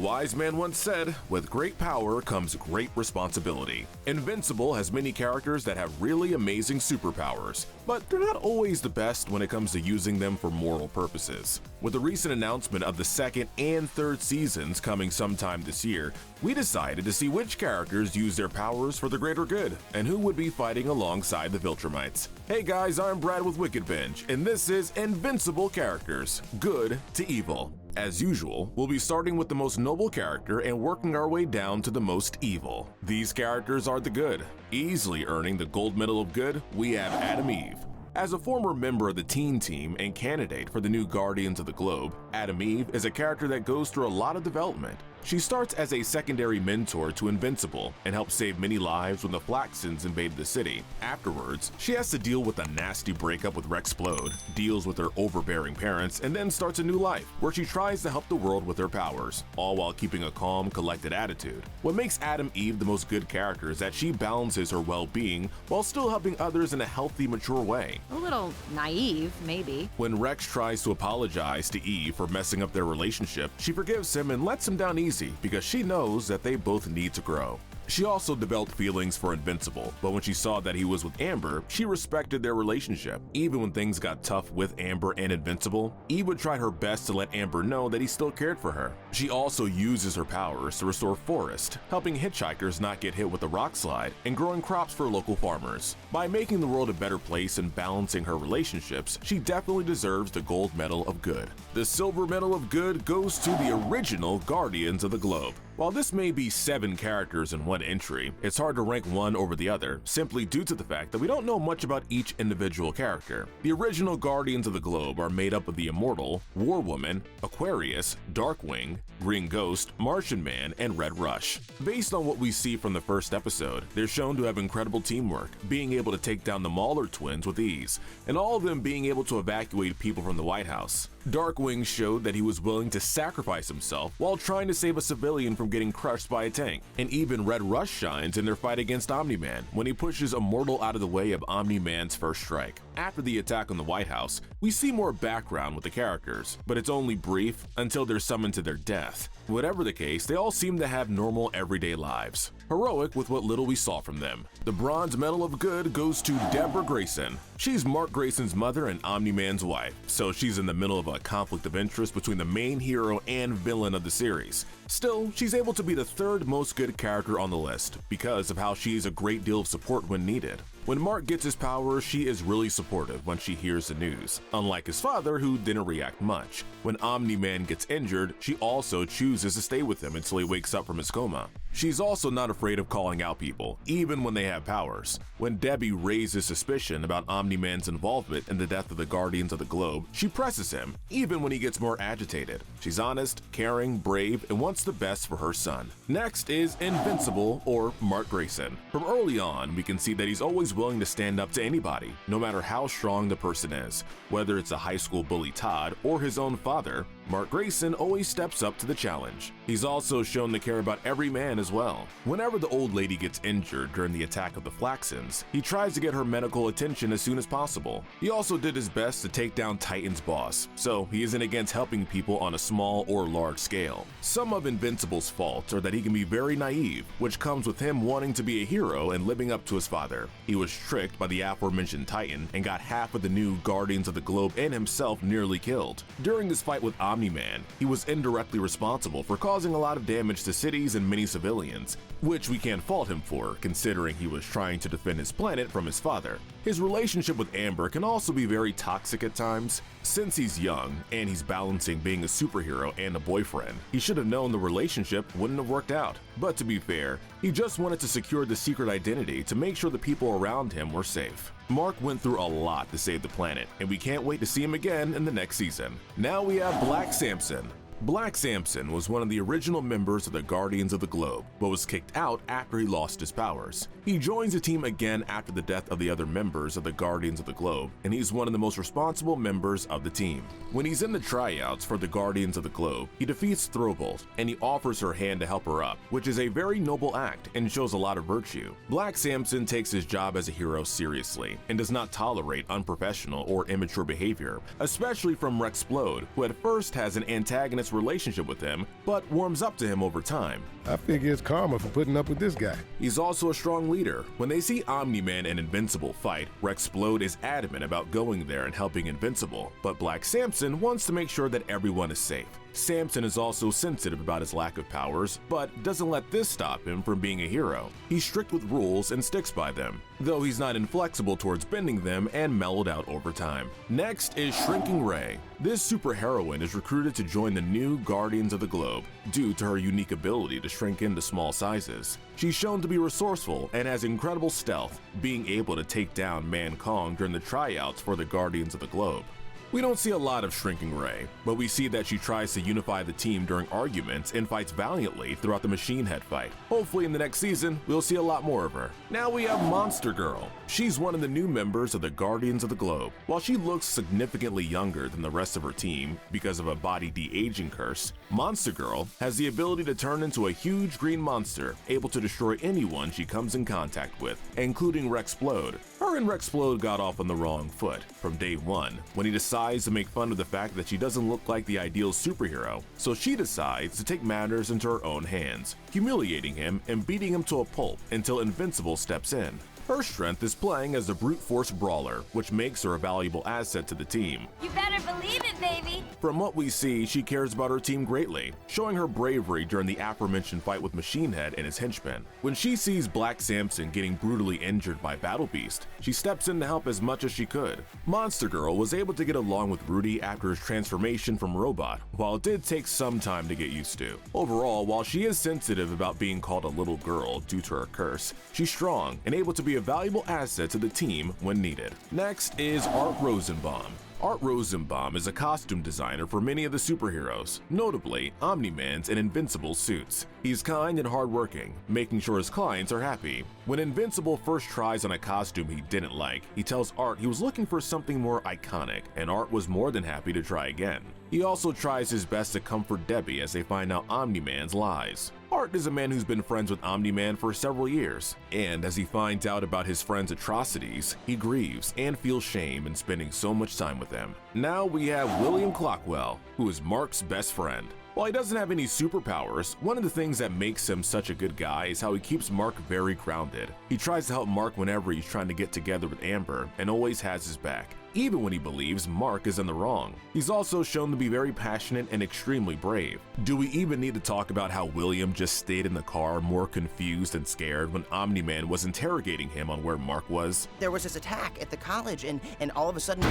wise man once said, with great power comes great responsibility. Invincible has many characters that have really amazing superpowers, but they're not always the best when it comes to using them for moral purposes. With the recent announcement of the second and third seasons coming sometime this year, we decided to see which characters use their powers for the greater good, and who would be fighting alongside the Viltrumites. Hey guys, I'm Brad with Wicked Binge, and this is Invincible Characters, Good to Evil. As usual, we'll be starting with the most noble character and working our way down to the most evil. These characters are the good. Easily earning the gold medal of good, we have Adam Eve. As a former member of the teen team and candidate for the new Guardians of the Globe, Adam Eve is a character that goes through a lot of development. She starts as a secondary mentor to Invincible and helps save many lives when the Flaxons invaded the city. Afterwards, she has to deal with a nasty breakup with Rexplode, deals with her overbearing parents, and then starts a new life where she tries to help the world with her powers, all while keeping a calm, collected attitude. What makes Adam Eve the most good character is that she balances her well-being while still helping others in a healthy, mature way. A little naive, maybe. When Rex tries to apologize to Eve for messing up their relationship, she forgives him and lets him down easy because she knows that they both need to grow. She also developed feelings for Invincible, but when she saw that he was with Amber, she respected their relationship. Even when things got tough with Amber and Invincible, Eve would try her best to let Amber know that he still cared for her. She also uses her powers to restore forests, helping hitchhikers not get hit with a rock slide, and growing crops for local farmers. By making the world a better place and balancing her relationships, she definitely deserves the gold medal of good. The silver medal of good goes to the original Guardians of the Globe. While this may be 7 characters in one entry, it's hard to rank one over the other, simply due to the fact that we don't know much about each individual character. The original Guardians of the Globe are made up of the Immortal, War Woman, Aquarius, Darkwing, Green Ghost, Martian Man, and Red Rush. Based on what we see from the first episode, they're shown to have incredible teamwork, being able to take down the Mauler twins with ease, and all of them being able to evacuate people from the White House. Darkwing showed that he was willing to sacrifice himself while trying to save a civilian from getting crushed by a tank. And even Red Rush shines in their fight against Omni-Man when he pushes Immortal out of the way of Omni-Man's first strike. After the attack on the White House, we see more background with the characters, but it's only brief until they're summoned to their death. Whatever the case, they all seem to have normal everyday lives. Heroic with what little we saw from them. The Bronze Medal of Good goes to Deborah Grayson. She's Mark Grayson's mother and Omni-Man's wife, so she's in the middle of a conflict of interest between the main hero and villain of the series. Still, she's able to be the third most good character on the list because of how she's a great deal of support when needed. When Mark gets his powers, she is really supportive when she hears the news, unlike his father who didn't react much. When Omni-Man gets injured, she also chooses to stay with him until he wakes up from his coma. She's also not afraid of calling out people, even when they have powers. When Debbie raises suspicion about Omni-Man's involvement in the death of the Guardians of the Globe, she presses him, even when he gets more agitated. She's honest, caring, brave, and wants the best for her son. Next is Invincible, or Mark Grayson. From early on, we can see that he's always willing to stand up to anybody, no matter how strong the person is. Whether it's a high school bully Todd or his own father, Mark Grayson always steps up to the challenge. He's also shown to care about every man as well. Whenever the old lady gets injured during the attack of the Flaxons, he tries to get her medical attention as soon as possible. He also did his best to take down Titan's boss, so he isn't against helping people on a small or large scale. Some of Invincible's faults are that he can be very naive, which comes with him wanting to be a hero and living up to his father. He was tricked by the aforementioned Titan and got half of the new Guardians of the Globe and himself nearly killed. During this fight with Omni-Man, he was indirectly responsible for causing a lot of damage to cities and many civilians, which we can't fault him for, considering he was trying to defend his planet from his father. His relationship with Amber can also be very toxic at times. Since he's young and he's balancing being a superhero and a boyfriend, he should have known the relationship wouldn't have worked out. But to be fair, he just wanted to secure the secret identity to make sure the people around him were safe. Mark went through a lot to save the planet, and we can't wait to see him again in the next season. Now we have Black Samson. Black Samson was one of the original members of the Guardians of the Globe, but was kicked out after he lost his powers. He joins the team again after the death of the other members of the Guardians of the Globe, and he's one of the most responsible members of the team. When he's in the tryouts for the Guardians of the Globe, he defeats Throwbolt, and he offers her hand to help her up, which is a very noble act and shows a lot of virtue. Black Samson takes his job as a hero seriously, and does not tolerate unprofessional or immature behavior, especially from Rexplode, who at first has an antagonist close relationship with him, but warms up to him over time. I figure it's karma for putting up with this guy. He's also a strong leader. When they see Omni-Man and Invincible fight, Rexplode is adamant about going there and helping Invincible, but Black Samson wants to make sure that everyone is safe. Samson is also sensitive about his lack of powers, but doesn't let this stop him from being a hero. He's strict with rules and sticks by them, though he's not inflexible towards bending them and mellowed out over time. Next is Shrinking Ray. This superheroine is recruited to join the new Guardians of the Globe due to her unique ability to shrink into small sizes. She's shown to be resourceful and has incredible stealth, being able to take down Man-Kong during the tryouts for the Guardians of the Globe. We don't see a lot of Shrinking Ray, but we see that she tries to unify the team during arguments and fights valiantly throughout the Machine Head fight. Hopefully in the next season, we'll see a lot more of her. Now we have Monster Girl. She's one of the new members of the Guardians of the Globe. While she looks significantly younger than the rest of her team because of a body de-aging curse, Monster Girl has the ability to turn into a huge green monster, able to destroy anyone she comes in contact with, including Rexplode. Her and Rexplode got off on the wrong foot from day one when he decides to make fun of the fact that she doesn't look like the ideal superhero, so she decides to take matters into her own hands, humiliating him and beating him to a pulp until Invincible steps in. Her strength is playing as a brute force brawler, which makes her a valuable asset to the team. You better believe it, baby! From what we see, she cares about her team greatly, showing her bravery during the aforementioned fight with Machine Head and his henchmen. When she sees Black Samson getting brutally injured by Battle Beast, she steps in to help as much as she could. Monster Girl was able to get along with Rudy after his transformation from robot, while it did take some time to get used to. Overall, while she is sensitive about being called a little girl due to her curse, she's strong and able to be a valuable asset to the team when needed. Next is Art Rosenbaum. Art Rosenbaum is a costume designer for many of the superheroes, notably Omni-Man's and Invincible's suits. He's kind and hardworking, making sure his clients are happy. When Invincible first tries on a costume he didn't like, he tells Art he was looking for something more iconic, and Art was more than happy to try again. He also tries his best to comfort Debbie as they find out Omni-Man's lies. Art is a man who's been friends with Omni-Man for several years, and as he finds out about his friend's atrocities, he grieves and feels shame in spending so much time with them. Now we have William Clockwell, who is Mark's best friend. While he doesn't have any superpowers, one of the things that makes him such a good guy is how he keeps Mark very grounded. He tries to help Mark whenever he's trying to get together with Amber and always has his back, even when he believes Mark is in the wrong. He's also shown to be very passionate and extremely brave. Do we even need to talk about how William just stayed in the car more confused and scared when Omni-Man was interrogating him on where Mark was? There was this attack at the college and all of a sudden...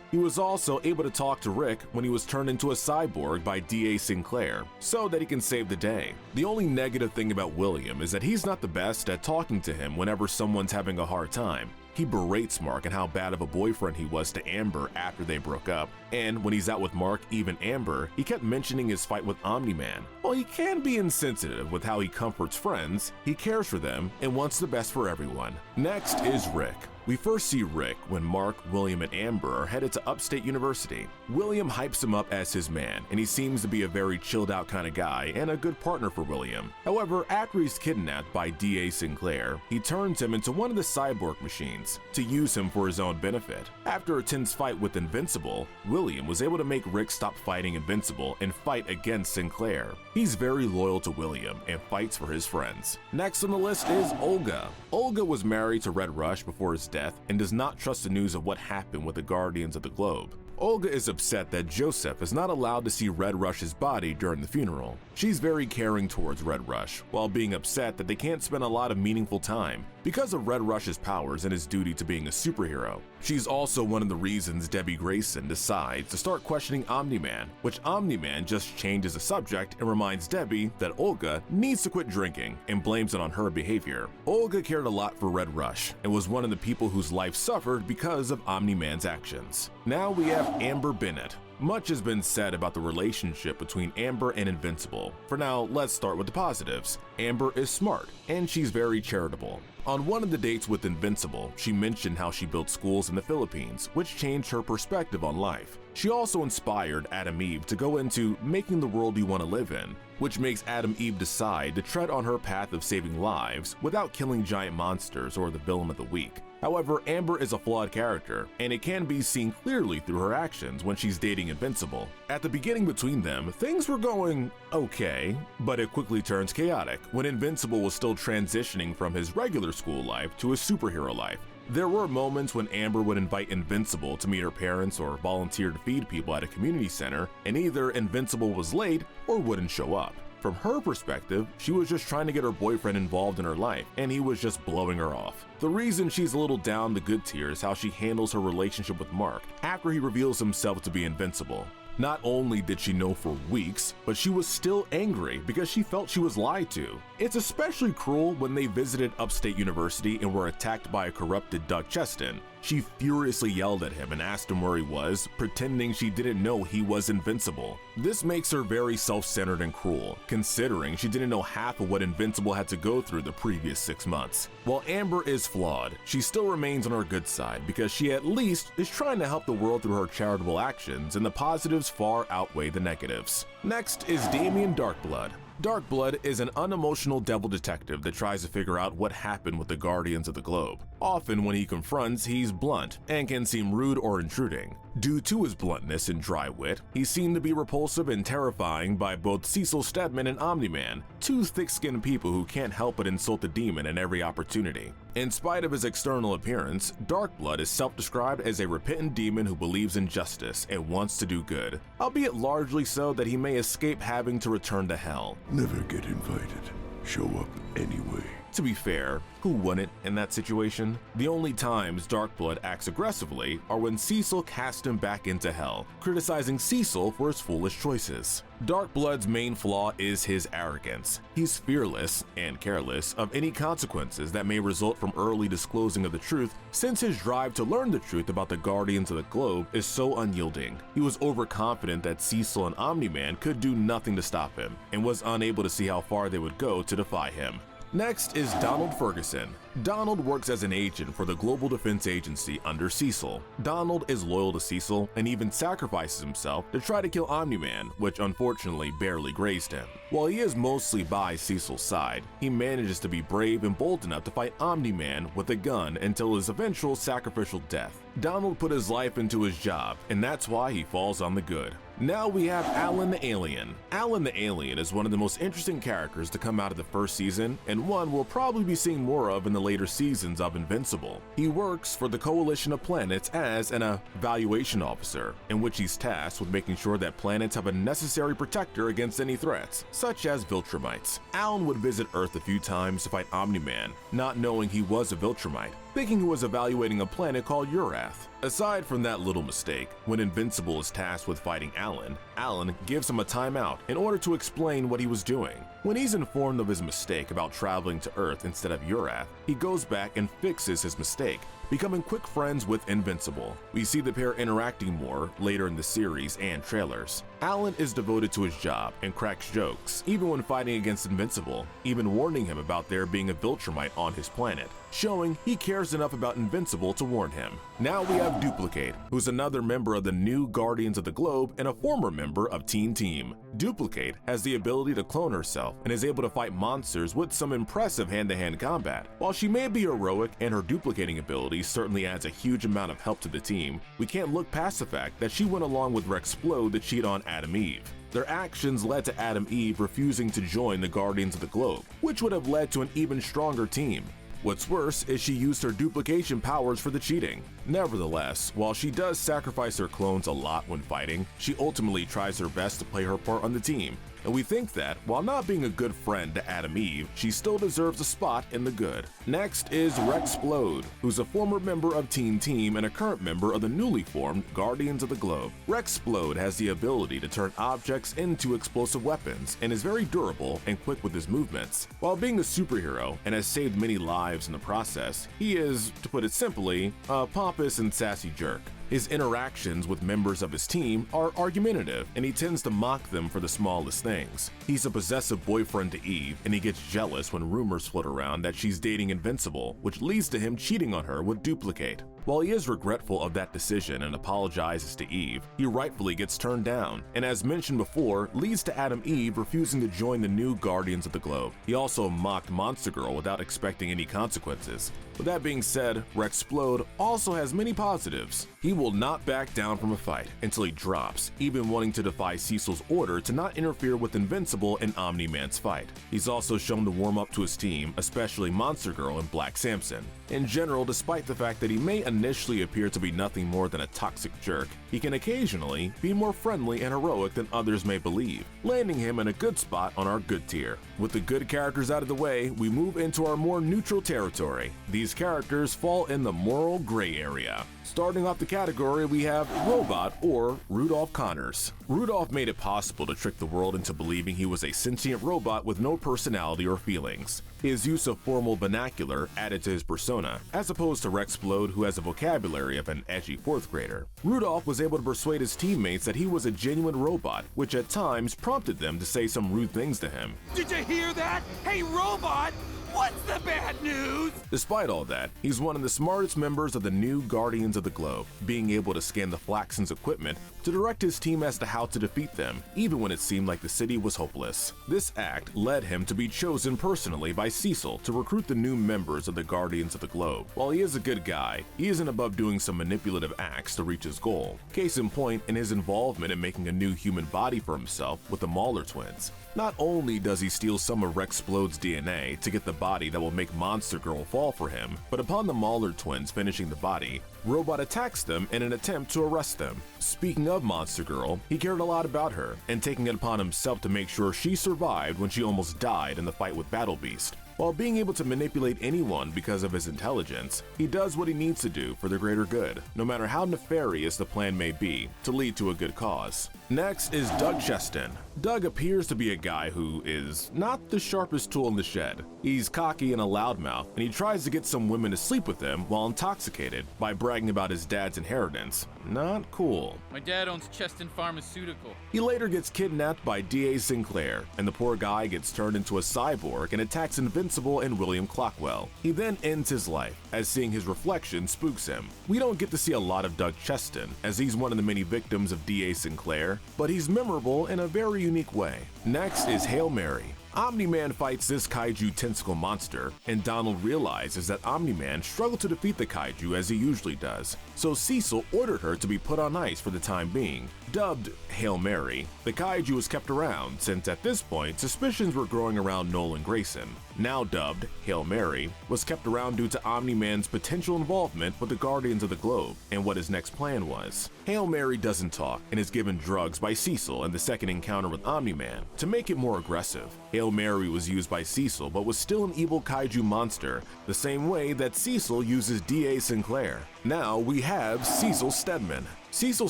He was also able to talk to Rick when he was turned into a cyborg by D.A. Sinclair, so that he can save the day. The only negative thing about William is that he's not the best at talking to him whenever someone's having a hard time. He berates Mark and how bad of a boyfriend he was to Amber after they broke up, and when he's out with Mark, even Amber, he kept mentioning his fight with Omni-Man. While he can be insensitive with how he comforts friends, he cares for them and wants the best for everyone. Next is Rick. We first see Rick when Mark, William, and Amber are headed to Upstate University. William hypes him up as his man, and he seems to be a very chilled out kind of guy and a good partner for William. However, after he's kidnapped by D.A. Sinclair, he turns him into one of the cyborg machines to use him for his own benefit. After a tense fight with Invincible, William was able to make Rick stop fighting Invincible and fight against Sinclair. He's very loyal to William and fights for his friends. Next on the list is Olga. Olga was married to Red Rush before his death and does not trust the news of what happened with the Guardians of the Globe. Olga is upset that Joseph is not allowed to see Red Rush's body during the funeral. She's very caring towards Red Rush, while being upset that they can't spend a lot of meaningful time because of Red Rush's powers and his duty to being a superhero. She's also one of the reasons Debbie Grayson decides to start questioning Omni-Man, which Omni-Man just changes the subject and reminds Debbie that Olga needs to quit drinking and blames it on her behavior. Olga cared a lot for Red Rush and was one of the people whose life suffered because of Omni-Man's actions. Now we have Amber Bennett. Much has been said about the relationship between Amber and Invincible. For now, let's start with the positives. Amber is smart, and she's very charitable. On one of the dates with Invincible, she mentioned how she built schools in the Philippines, which changed her perspective on life. She also inspired Adam Eve to go into making the world you want to live in, which makes Adam Eve decide to tread on her path of saving lives without killing giant monsters or the villain of the week. However, Amber is a flawed character, and it can be seen clearly through her actions when she's dating Invincible. At the beginning between them, things were going okay, but it quickly turns chaotic when Invincible was still transitioning from his regular school life to his superhero life. There were moments when Amber would invite Invincible to meet her parents or volunteer to feed people at a community center, and either Invincible was late or wouldn't show up. From her perspective, she was just trying to get her boyfriend involved in her life, and he was just blowing her off. The reason she's a little down the good tier is how she handles her relationship with Mark after he reveals himself to be Invincible. Not only did she know for weeks, but she was still angry because she felt she was lied to. It's especially cruel when they visited Upstate University and were attacked by a corrupted Doug Cheston. She furiously yelled at him and asked him where he was, pretending she didn't know he was Invincible. This makes her very self-centered and cruel, considering she didn't know half of what Invincible had to go through the previous 6 months. While Amber is flawed, she still remains on her good side because she at least is trying to help the world through her charitable actions, and the positives far outweigh the negatives. Next is Damian Darkblood. Darkblood is an unemotional devil detective that tries to figure out what happened with the Guardians of the Globe. Often when he confronts, he's blunt and can seem rude or intruding. Due to his bluntness and dry wit, he seemed to be repulsive and terrifying by both Cecil Stedman and Omni-Man, two thick-skinned people who can't help but insult the demon at every opportunity. In spite of his external appearance, Darkblood is self-described as a repentant demon who believes in justice and wants to do good, albeit largely so that he may escape having to return to hell. Never get invited. Show up anyway. To be fair, who wouldn't in that situation? The only times Darkblood acts aggressively are when Cecil cast him back into hell, criticizing Cecil for his foolish choices. Darkblood's main flaw is his arrogance. He's fearless and careless of any consequences that may result from early disclosing of the truth, since his drive to learn the truth about the Guardians of the Globe is so unyielding. He was overconfident that Cecil and Omni-Man could do nothing to stop him, and was unable to see how far they would go to defy him. Next is Donald Ferguson. Donald works as an agent for the Global Defense Agency under Cecil. Donald is loyal to Cecil and even sacrifices himself to try to kill Omni-Man, which unfortunately barely grazed him. While he is mostly by Cecil's side, he manages to be brave and bold enough to fight Omni-Man with a gun until his eventual sacrificial death. Donald put his life into his job, and that's why he falls on the good. Now we have Alan the Alien. Alan the Alien is one of the most interesting characters to come out of the first season, and one we'll probably be seeing more of in the later seasons of Invincible. He works for the Coalition of Planets as an evaluation officer, in which he's tasked with making sure that planets have a necessary protector against any threats, such as Viltrumites. Alan would visit Earth a few times to fight Omni-Man, not knowing he was a Viltrumite, thinking he was evaluating a planet called Urath. Aside from that little mistake, when Invincible is tasked with fighting Alan gives him a timeout in order to explain what he was doing. When he's informed of his mistake about traveling to Earth instead of Urath, he goes back and fixes his mistake, becoming quick friends with Invincible. We see the pair interacting more later in the series and trailers. Alan is devoted to his job and cracks jokes, even when fighting against Invincible, even warning him about there being a Viltrumite on his planet, showing he cares enough about Invincible to warn him. Now we have Duplicate, who's another member of the new Guardians of the Globe and a former member of Teen Team. Duplicate has the ability to clone herself and is able to fight monsters with some impressive hand-to-hand combat. While she may be heroic and her duplicating ability certainly adds a huge amount of help to the team, we can't look past the fact that she went along with Rexplode to cheat on Adam Eve. Their actions led to Adam Eve refusing to join the Guardians of the Globe, which would have led to an even stronger team. What's worse is she used her duplication powers for the cheating. Nevertheless, while she does sacrifice her clones a lot when fighting, she ultimately tries her best to play her part on the team. And we think that, while not being a good friend to Adam Eve, she still deserves a spot in the good. Next is Rexplode, who's a former member of Teen Team and a current member of the newly formed Guardians of the Globe. Rexplode has the ability to turn objects into explosive weapons and is very durable and quick with his movements. While being a superhero and has saved many lives in the process, he is, to put it simply, a pompous and sassy jerk. His interactions with members of his team are argumentative, and he tends to mock them for the smallest things. He's a possessive boyfriend to Eve, and he gets jealous when rumors float around that she's dating Invincible, which leads to him cheating on her with Duplicate. While he is regretful of that decision and apologizes to Eve, he rightfully gets turned down, and as mentioned before, leads to Adam Eve refusing to join the new Guardians of the Globe. He also mocked Monster Girl without expecting any consequences. With that being said, Rexplode also has many positives. He will not back down from a fight until he drops, even wanting to defy Cecil's order to not interfere with Invincible and Omni-Man's fight. He's also shown to warm up to his team, especially Monster Girl and Black Samson. In general, despite the fact that he may initially appear to be nothing more than a toxic jerk, he can occasionally be more friendly and heroic than others may believe, landing him in a good spot on our good tier. With the good characters out of the way, we move into our more neutral territory. These characters fall in the moral gray area. Starting off the category, we have Robot or Rudolph Connors. Rudolph made it possible to trick the world into believing he was a sentient robot with no personality or feelings. His use of formal vernacular added to his persona, as opposed to Rexplode, who has a vocabulary of an edgy 4th grader. Rudolph was able to persuade his teammates that he was a genuine robot, which at times prompted them to say some rude things to him. Did you hear that? Hey, robot! What's the bad news? Despite all that, he's one of the smartest members of the new Guardians of the Globe, being able to scan the Flaxen's equipment to direct his team as to how to defeat them, even when it seemed like the city was hopeless. This act led him to be chosen personally by Cecil to recruit the new members of the Guardians of the Globe. While he is a good guy, he isn't above doing some manipulative acts to reach his goal. Case in point in his involvement in making a new human body for himself with the Mauler twins. Not only does he steal some of Rexplode's DNA to get the body that will make Monster Girl fall for him, but upon the Mauler twins finishing the body, Robot attacks them in an attempt to arrest them. Speaking of Monster Girl, he cared a lot about her, and taking it upon himself to make sure she survived when she almost died in the fight with Battle Beast. While being able to manipulate anyone because of his intelligence, he does what he needs to do for the greater good, no matter how nefarious the plan may be, to lead to a good cause. Next is Doug Cheston. Doug appears to be a guy who is not the sharpest tool in the shed. He's cocky and a loudmouth, and he tries to get some women to sleep with him while intoxicated by bragging about his dad's inheritance. Not cool. My dad owns Cheston Pharmaceutical. He later gets kidnapped by D.A. Sinclair, and the poor guy gets turned into a cyborg and attacks Invincible and William Clockwell. He then ends his life, as seeing his reflection spooks him. We don't get to see a lot of Doug Cheston, as he's one of the many victims of D.A. Sinclair, but he's memorable in a very unique way. Next is Hail Mary. Omni-Man fights this kaiju tentacle monster, and Donald realizes that Omni-Man struggled to defeat the kaiju as he usually does, so Cecil ordered her to be put on ice for the time being. Dubbed Hail Mary, the kaiju was kept around since at this point suspicions were growing around Nolan Grayson. Now dubbed Hail Mary, was kept around due to Omni-Man's potential involvement with the Guardians of the Globe and what his next plan was. Hail Mary doesn't talk and is given drugs by Cecil in the second encounter with Omni-Man to make it more aggressive. Hail Mary was used by Cecil but was still an evil kaiju monster, the same way that Cecil uses D.A. Sinclair. Now we have Cecil Stedman. Cecil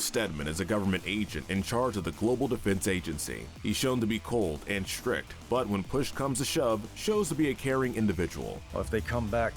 Stedman is a government agent in charge of the Global Defense Agency. He's shown to be cold and strict, but when push comes to shove, shows to be a caring individual. Well, if they come back,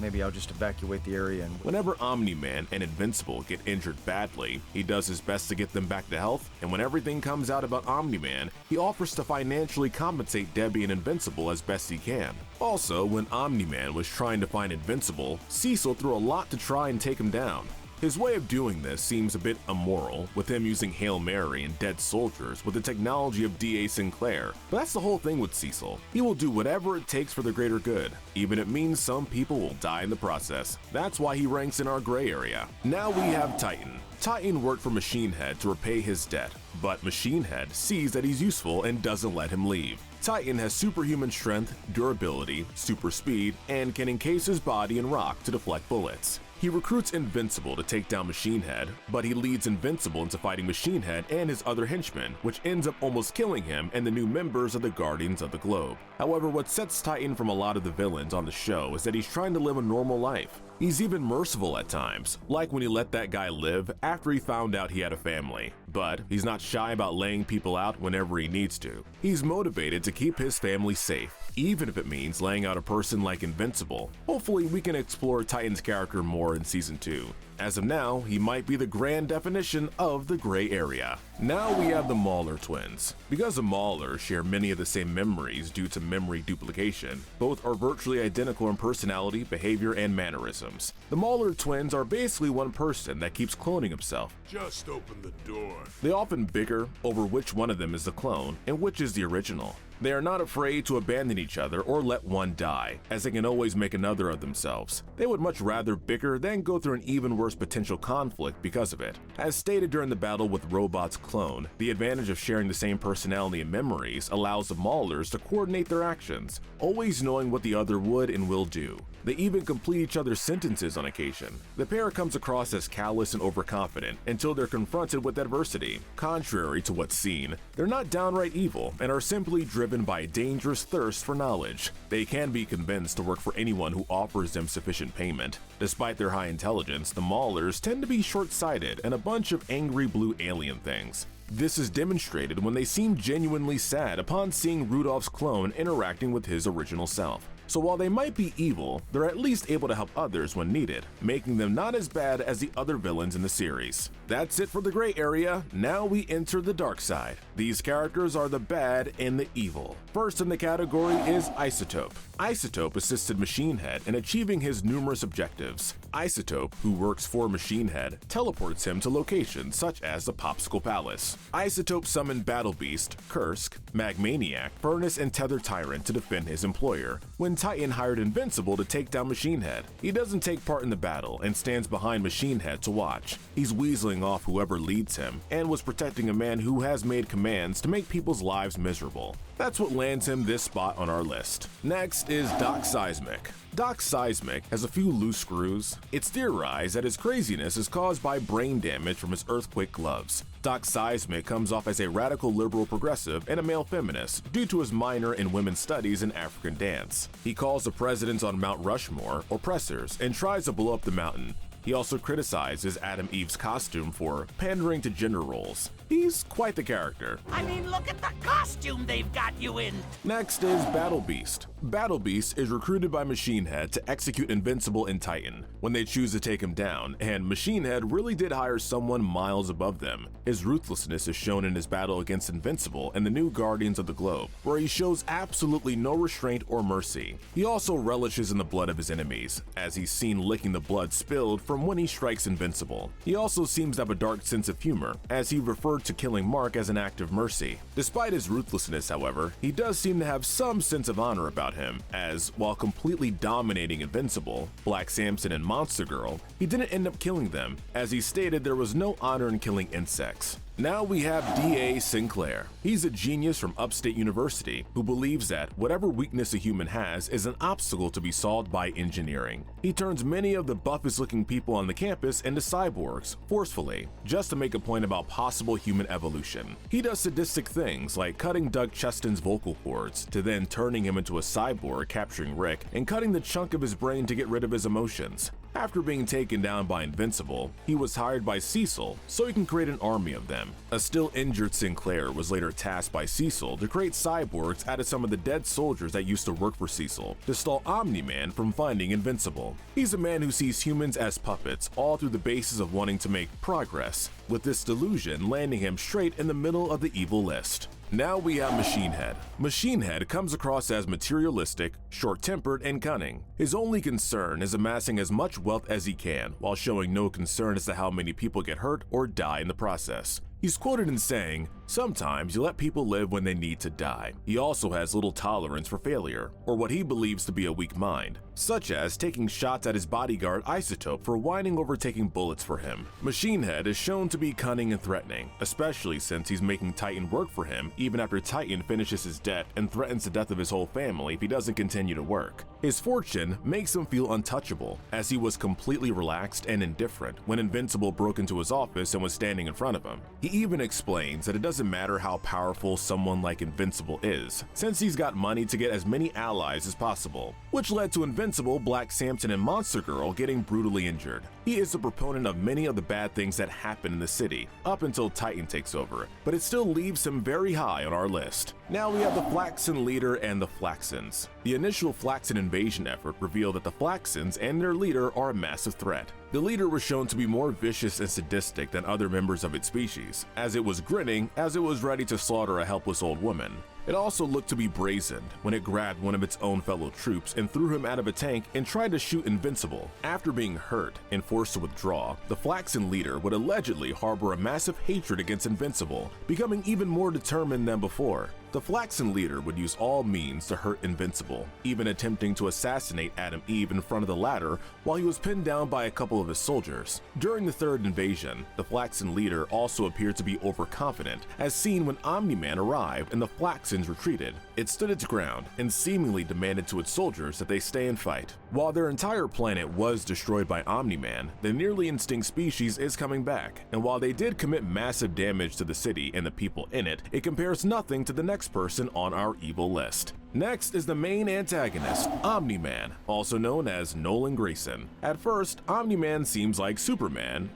maybe I'll just evacuate the area and... Whenever Omni-Man and Invincible get injured badly, he does his best to get them back to health, and when everything comes out about Omni-Man, he offers to financially compensate Debbie and Invincible as best he can. Also, when Omni-Man was trying to find Invincible, Cecil threw a lot to try and take him down. His way of doing this seems a bit immoral, with him using Hail Mary and dead soldiers with the technology of D.A. Sinclair, but that's the whole thing with Cecil. He will do whatever it takes for the greater good, even if it means some people will die in the process. That's why he ranks in our gray area. Now we have Titan. Titan worked for Machine Head to repay his debt, but Machine Head sees that he's useful and doesn't let him leave. Titan has superhuman strength, durability, super speed, and can encase his body in rock to deflect bullets. He recruits Invincible to take down Machine Head, but he leads Invincible into fighting Machine Head and his other henchmen, which ends up almost killing him and the new members of the Guardians of the Globe. However, what sets Titan from a lot of the villains on the show is that he's trying to live a normal life. He's even merciful at times, like when he let that guy live after he found out he had a family. But he's not shy about laying people out whenever he needs to. He's motivated to keep his family safe, even if it means laying out a person like Invincible. Hopefully we can explore Titan's character more in Season 2. As of now, he might be the grand definition of the gray area. Now we have the Mauler twins. Because the Maulers share many of the same memories due to memory duplication, both are virtually identical in personality, behavior, and mannerisms. The Mauler twins are basically one person that keeps cloning himself. Just open the door. They often bicker over which one of them is the clone and which is the original. They are not afraid to abandon each other or let one die, as they can always make another of themselves. They would much rather bicker than go through an even worse potential conflict because of it. As stated during the battle with Robot's clone, the advantage of sharing the same personality and memories allows the Maulers to coordinate their actions, always knowing what the other would and will do. They even complete each other's sentences on occasion. The pair comes across as callous and overconfident until they're confronted with adversity. Contrary to what's seen, they're not downright evil and are simply driven by a dangerous thirst for knowledge. They can be convinced to work for anyone who offers them sufficient payment. Despite their high intelligence, the Maulers tend to be short-sighted and a bunch of angry blue alien things. This is demonstrated when they seem genuinely sad upon seeing Rudolph's clone interacting with his original self. So while they might be evil, they're at least able to help others when needed, making them not as bad as the other villains in the series. That's it for the gray area. Now we enter the dark side. These characters are the bad and the evil. First in the category is Isotope. Isotope assisted Machine Head in achieving his numerous objectives. Isotope, who works for Machine Head, teleports him to locations such as the Popsicle Palace. Isotope summoned Battle Beast, Kursk, Magmaniac, Furnace, and Tether Tyrant to defend his employer, when Titan hired Invincible to take down Machine Head. He doesn't take part in the battle and stands behind Machine Head to watch. He's weaseling off whoever leads him and was protecting a man who has made commands to make people's lives miserable. That's what lands him this spot on our list. Next is Doc Seismic. Doc Seismic has a few loose screws. It's theorized that his craziness is caused by brain damage from his earthquake gloves. Doc Seismic comes off as a radical liberal progressive and a male feminist due to his minor in women's studies and African dance. He calls the presidents on Mount Rushmore oppressors and tries to blow up the mountain. He also criticizes Adam Eve's costume for pandering to gender roles. He's quite the character. I mean, look at the costume they've got you in. Next is Battle Beast. Battle Beast is recruited by Machine Head to execute Invincible and Titan when they choose to take him down, and Machine Head really did hire someone miles above them. His ruthlessness is shown in his battle against Invincible and the new Guardians of the Globe, where he shows absolutely no restraint or mercy. He also relishes in the blood of his enemies, as he's seen licking the blood spilled from when he strikes Invincible. He also seems to have a dark sense of humor, as he referred to killing Mark as an act of mercy. Despite his ruthlessness, however, he does seem to have some sense of honor about him, as while completely dominating Invincible, Black Samson, and Monster Girl, he didn't end up killing them, as he stated there was no honor in killing insects. Now we have D.A. Sinclair. He's a genius from Upstate University who believes that whatever weakness a human has is an obstacle to be solved by engineering. He turns many of the buffest looking people on the campus into cyborgs, forcefully, just to make a point about possible human evolution. He does sadistic things like cutting Doug Cheston's vocal cords, to then turning him into a cyborg, capturing Rick, and cutting the chunk of his brain to get rid of his emotions. After being taken down by Invincible, he was hired by Cecil so he can create an army of them. A still injured Sinclair was later tasked by Cecil to create cyborgs out of some of the dead soldiers that used to work for Cecil to stall Omni-Man from finding Invincible. He's a man who sees humans as puppets, all through the basis of wanting to make progress, with this delusion landing him straight in the middle of the evil list. Now we have Machine Head. Machine Head comes across as materialistic, short-tempered, and cunning. His only concern is amassing as much wealth as he can, while showing no concern as to how many people get hurt or die in the process. He's quoted in saying, "Sometimes you let people live when they need to die." He also has little tolerance for failure, or what he believes to be a weak mind, such as taking shots at his bodyguard Isotope for whining over taking bullets for him. Machine Head is shown to be cunning and threatening, especially since he's making Titan work for him even after Titan finishes his debt and threatens the death of his whole family if he doesn't continue to work. His fortune makes him feel untouchable, as he was completely relaxed and indifferent when Invincible broke into his office and was standing in front of him. He even explains that it doesn't matter how powerful someone like Invincible is, since he's got money to get as many allies as possible, which led to Invincible, Black Samson, and Monster Girl getting brutally injured. He is a proponent of many of the bad things that happen in the city, up until Titan takes over, but it still leaves him very high on our list. Now we have the Flaxen leader and the Flaxens. The initial Flaxen invasion effort revealed that the Flaxens and their leader are a massive threat. The leader was shown to be more vicious and sadistic than other members of its species, as it was grinning as it was ready to slaughter a helpless old woman. It also looked to be brazened when it grabbed one of its own fellow troops and threw him out of a tank and tried to shoot Invincible. After being hurt and forced to withdraw, the Flaxen leader would allegedly harbor a massive hatred against Invincible, becoming even more determined than before. The Flaxen leader would use all means to hurt Invincible, even attempting to assassinate Adam Eve in front of the latter while he was pinned down by a couple of his soldiers. During the third invasion, the Flaxen leader also appeared to be overconfident, as seen when Omni-Man arrived and the Flaxens retreated. It stood its ground and seemingly demanded to its soldiers that they stay and fight. While their entire planet was destroyed by Omni-Man, the nearly extinct species is coming back, and while they did commit massive damage to the city and the people in it, it compares nothing to the next person on our evil list. Next is the main antagonist, Omni-Man, also known as Nolan Grayson. At first, Omni-Man seems like Superman,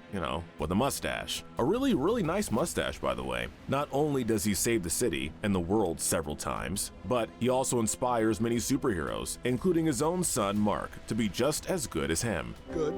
with a mustache. A really nice mustache, by the way. Not only does he save the city and the world several times, but he also inspires many superheroes, including his own son Mark, to be just as good as him. Good,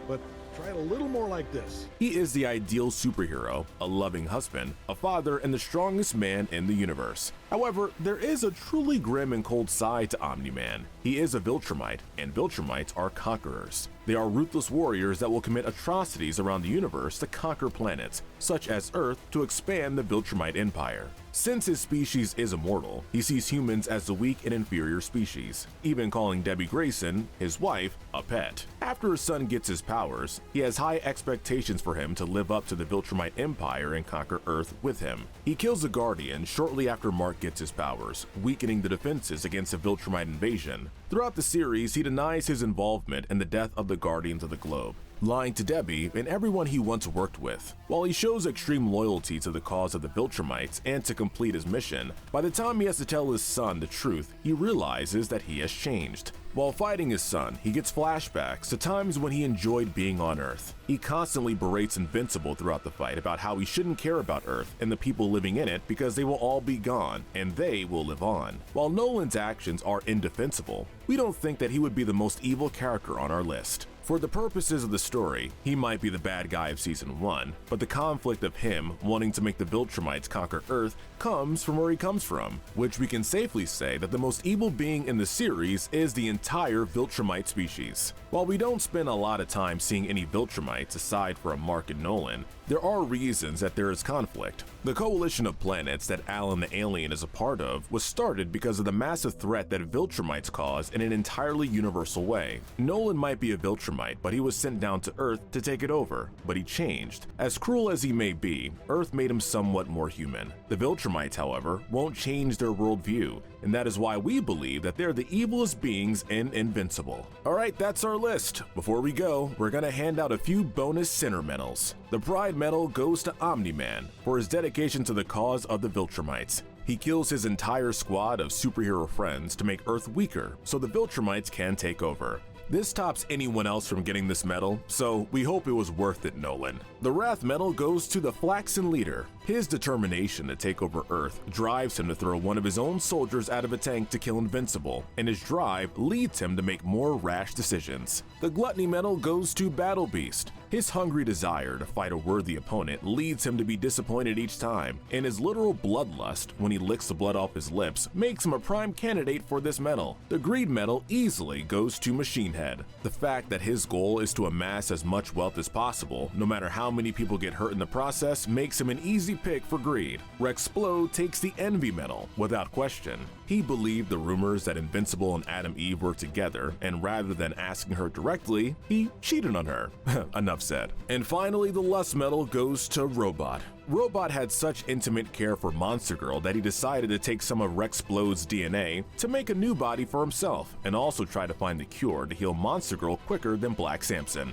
but try it a little more like this. He is the ideal superhero, a loving husband, a father, and the strongest man in the universe. However, there is a truly grim and cold side to Omni-Man. He is a Viltrumite, and Viltrumites are conquerors. They are ruthless warriors that will commit atrocities around the universe to conquer planets, such as Earth, to expand the Viltrumite Empire. Since his species is immortal, he sees humans as the weak and inferior species, even calling Debbie Grayson, his wife, a pet. After his son gets his powers, he has high expectations for him to live up to the Viltrumite Empire and conquer Earth with him. He kills the Guardian shortly after Mark gets his powers, weakening the defenses against a Viltrumite invasion. Throughout the series, he denies his involvement in the death of the Guardians of the Globe, lying to Debbie and everyone he once worked with. While he shows extreme loyalty to the cause of the Viltrumites and to complete his mission, by the time he has to tell his son the truth, he realizes that he has changed. While fighting his son, he gets flashbacks to times when he enjoyed being on Earth. He constantly berates Invincible throughout the fight about how he shouldn't care about Earth and the people living in it because they will all be gone, and they will live on. While Nolan's actions are indefensible, we don't think that he would be the most evil character on our list. For the purposes of the story, he might be the bad guy of Season 1, but the conflict of him wanting to make the Viltrumites conquer Earth comes from where he comes from, which we can safely say that the most evil being in the series is the entire Viltrumite species. While we don't spend a lot of time seeing any Viltrumites aside from Mark and Nolan, there are reasons that there is conflict. The coalition of planets that Alan the Alien is a part of was started because of the massive threat that Viltrumites cause in an entirely universal way. Nolan might be a Viltrumite, but he was sent down to Earth to take it over, but he changed. As cruel as he may be, Earth made him somewhat more human. The Viltrumites, however, won't change their worldview, and that is why we believe that they're the evilest beings in Invincible. Alright, that's our list. Before we go, we're gonna hand out a few bonus center medals. The Pride Medal goes to Omni-Man for his dedication to the cause of the Viltrumites. He kills his entire squad of superhero friends to make Earth weaker so the Viltrumites can take over. This tops anyone else from getting this medal, so we hope it was worth it, Nolan. The Wrath Medal goes to the Flaxen leader. His determination to take over Earth drives him to throw one of his own soldiers out of a tank to kill Invincible, and his drive leads him to make more rash decisions. The Gluttony Medal goes to Battle Beast. His hungry desire to fight a worthy opponent leads him to be disappointed each time, and his literal bloodlust when he licks the blood off his lips makes him a prime candidate for this medal. The Greed Medal easily goes to Machine Head. The fact that his goal is to amass as much wealth as possible, no matter how many people get hurt in the process, makes him an easy pick for greed. Rexplode takes the Envy Medal, without question. He believed the rumors that Invincible and Adam Eve were together, and rather than asking her directly, he cheated on her. Enough said. And finally, the Lust Medal goes to Robot. Robot had such intimate care for Monster Girl that he decided to take some of Rexplode's DNA to make a new body for himself, and also try to find the cure to heal Monster Girl quicker than Black Samson.